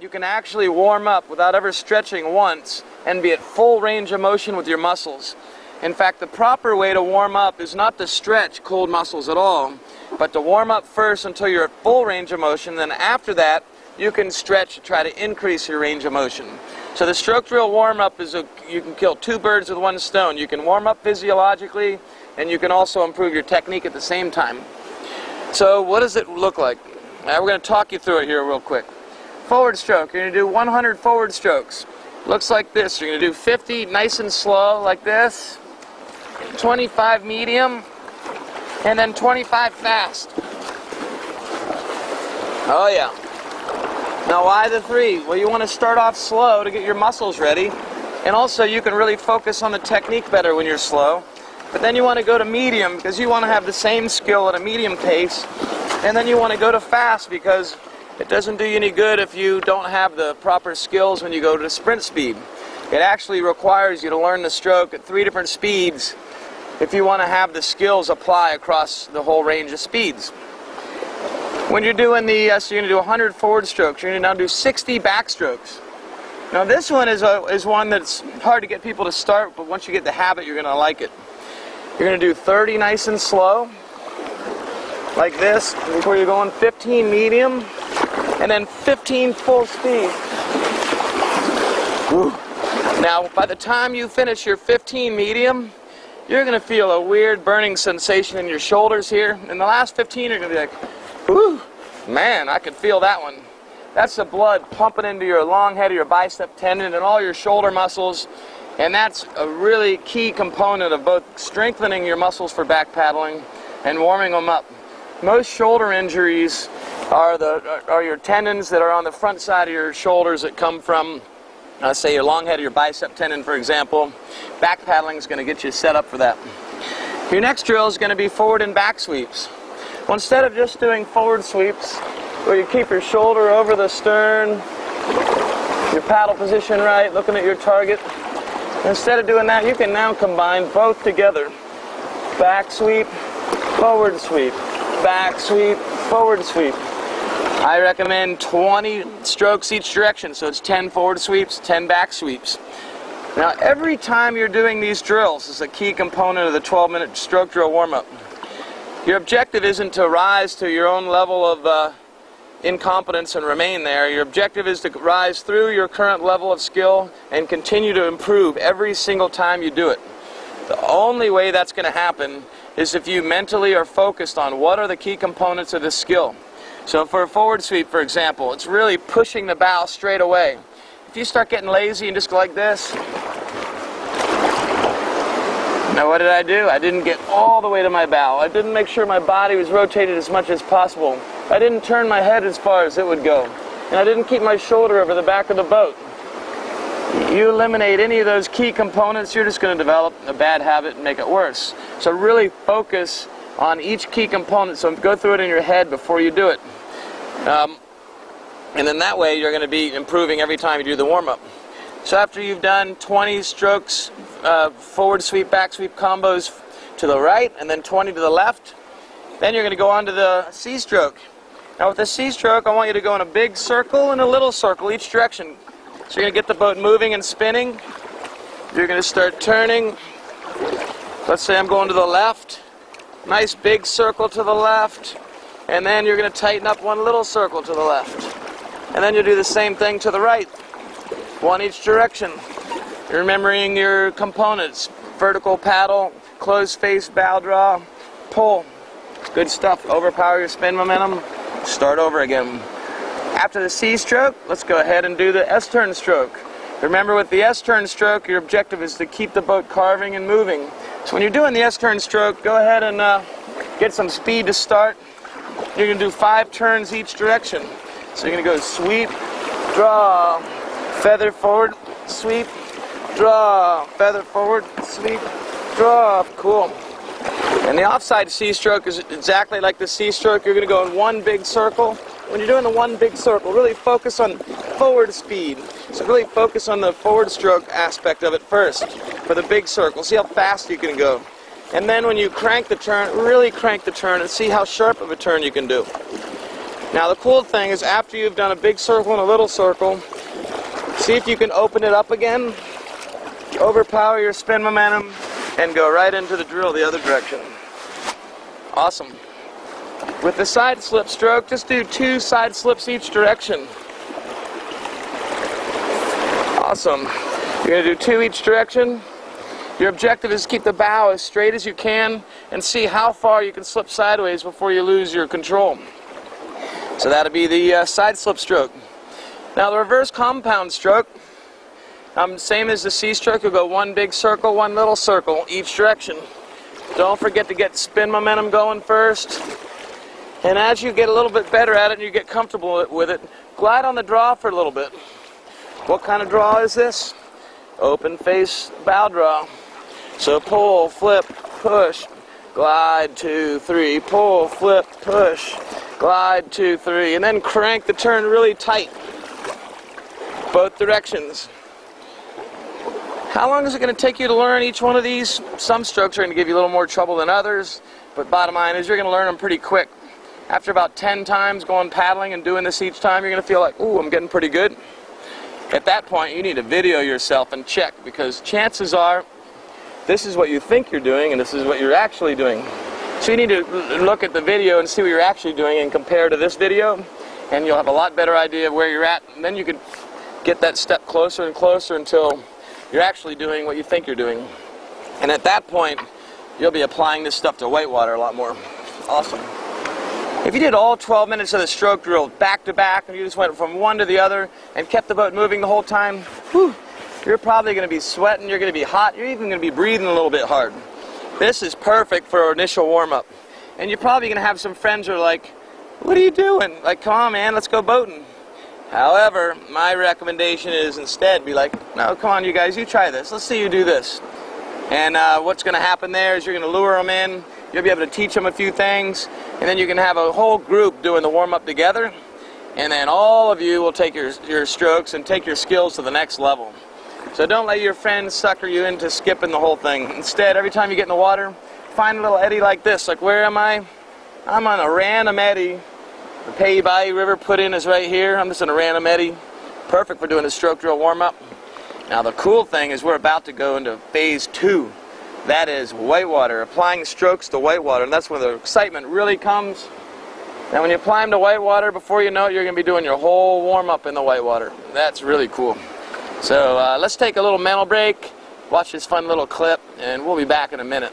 you can actually warm up without ever stretching once and be at full range of motion with your muscles. In fact, the proper way to warm up is not to stretch cold muscles at all, but to warm up first until you're at full range of motion. Then after that, you can stretch to try to increase your range of motion. So the stroke drill warm-up is you can kill two birds with one stone. You can warm up physiologically, and you can also improve your technique at the same time. So what does it look like? Now we're going to talk you through it here real quick. Forward stroke, you're going to do 100 forward strokes. Looks like this. You're going to do 50 nice and slow like this, 25 medium, and then 25 fast. Oh yeah. Now why the 3? Well, you want to start off slow to get your muscles ready, and also you can really focus on the technique better when you're slow. But then you want to go to medium because you want to have the same skill at a medium pace, and then you want to go to fast because it doesn't do you any good if you don't have the proper skills when you go to sprint speed. It actually requires you to learn the stroke at 3 different speeds if you want to have the skills apply across the whole range of speeds. When you're doing the, so you're going to do 100 forward strokes, you're going to now do 60 back strokes. Now this one is one that's hard to get people to start, but once you get the habit, you're going to like it. You're going to do 30 nice and slow, like this, before you're going 15 medium, and then 15 full speed. Whew. Now, by the time you finish your 15 medium, you're going to feel a weird burning sensation in your shoulders here. In the last 15, you're going to be like, whew, man, I could feel that one. That's the blood pumping into your long head of your bicep tendon and all your shoulder muscles. And that's a really key component of both strengthening your muscles for back paddling and warming them up. Most shoulder injuries are your tendons that are on the front side of your shoulders that come from, say, your long head of your bicep tendon, for example. Back paddling is going to get you set up for that. Your next drill is going to be forward and back sweeps. Well, instead of just doing forward sweeps, where you keep your shoulder over the stern, your paddle position right, looking at your target, instead of doing that, you can now combine both together. Back sweep, forward sweep, back sweep, forward sweep. I recommend 20 strokes each direction, so it's 10 forward sweeps, 10 back sweeps. Now every time you're doing these drills, this is a key component of the 12-minute stroke drill warm-up. Your objective isn't to rise to your own level of incompetence and remain there. Your objective is to rise through your current level of skill and continue to improve every single time you do it. The only way that's going to happen is if you mentally are focused on what are the key components of this skill. So for a forward sweep, for example, it's really pushing the bow straight away. If you start getting lazy and just go like this, now what did I do? I didn't get all the way to my bow. I didn't make sure my body was rotated as much as possible. I didn't turn my head as far as it would go. And I didn't keep my shoulder over the back of the boat. You eliminate any of those key components, you're just going to develop a bad habit and make it worse. So really focus on each key component. So go through it in your head before you do it. And then that way you're going to be improving every time you do the warm-up. So after you've done 20 strokes, forward sweep, back sweep combos to the right, and then 20 to the left, then you're going to go on to the C-stroke. Now with the C-stroke, I want you to go in a big circle and a little circle each direction. So you're going to get the boat moving and spinning. You're going to start turning. Let's say I'm going to the left. Nice big circle to the left. And then you're going to tighten up one little circle to the left. And then you'll do the same thing to the right. One each direction. You're remembering your components. Vertical paddle, closed face bow draw, pull. Good stuff. Overpower your spin momentum. Start over again. After the C-stroke, let's go ahead and do the S-turn stroke. Remember, with the S-turn stroke, your objective is to keep the boat carving and moving. So when you're doing the S-turn stroke, go ahead and get some speed to start. You're going to do 5 turns each direction. So you're going to go sweep, draw, feather forward, sweep, draw, feather forward, sweep, draw. Cool. And the offside C-stroke is exactly like the C-stroke. You're going to go in one big circle. When you're doing the one big circle, really focus on forward speed. So really focus on the forward stroke aspect of it first for the big circle. See how fast you can go. And then when you crank the turn, really crank the turn and see how sharp of a turn you can do. Now the cool thing is after you've done a big circle and a little circle, see if you can open it up again, overpower your spin momentum, and go right into the drill the other direction. Awesome. With the side slip stroke, just do 2 side slips each direction. Awesome. You're going to do 2 each direction. Your objective is to keep the bow as straight as you can and see how far you can slip sideways before you lose your control. So that'll be the side slip stroke. Now the reverse compound stroke, same as the C stroke, you'll go 1 big circle, 1 little circle each direction. Don't forget to get spin momentum going first. And as you get a little bit better at it and you get comfortable with it, glide on the draw for a little bit. What kind of draw is this? Open face bow draw. So pull, flip, push, glide, 2, 3, pull, flip, push, glide, 2, 3, and then crank the turn really tight, both directions. How long is it going to take you to learn each one of these? Some strokes are going to give you a little more trouble than others, but bottom line is you're going to learn them pretty quick. After about 10 times going paddling and doing this each time, you're going to feel like, ooh, I'm getting pretty good. At that point, you need to video yourself and check, because chances are this is what you think you're doing and this is what you're actually doing. So you need to look at the video and see what you're actually doing and compare to this video, and you'll have a lot better idea of where you're at, and then you can get that step closer and closer until you're actually doing what you think you're doing. And at that point, you'll be applying this stuff to whitewater a lot more. Awesome. If you did all 12 minutes of the stroke drill back to back and you just went from one to the other and kept the boat moving the whole time, whew, you're probably going to be sweating, you're going to be hot, you're even going to be breathing a little bit hard. This is perfect for our initial warm-up. And you're probably going to have some friends who are like, what are you doing? Like, come on, man, let's go boating. However, my recommendation is instead be like, no, come on, you guys, you try this. Let's see you do this. And what's going to happen there is you're going to lure them in. You'll be able to teach them a few things, and then you can have a whole group doing the warm-up together, and then all of you will take your strokes and take your skills to the next level. So don't let your friends sucker you into skipping the whole thing. Instead, every time you get in the water, find a little eddy like this. Like, where am I? I'm on a random eddy. The Pei-Bai River put in is right here. I'm just in a random eddy. Perfect for doing a stroke drill warm-up. Now the cool thing is we're about to go into phase 2. That is whitewater, applying strokes to whitewater, and that's when the excitement really comes. And when you apply them to whitewater, before you know it, you're going to be doing your whole warm-up in the whitewater. That's really cool. So let's take a little mental break, watch this fun little clip, and we'll be back in a minute.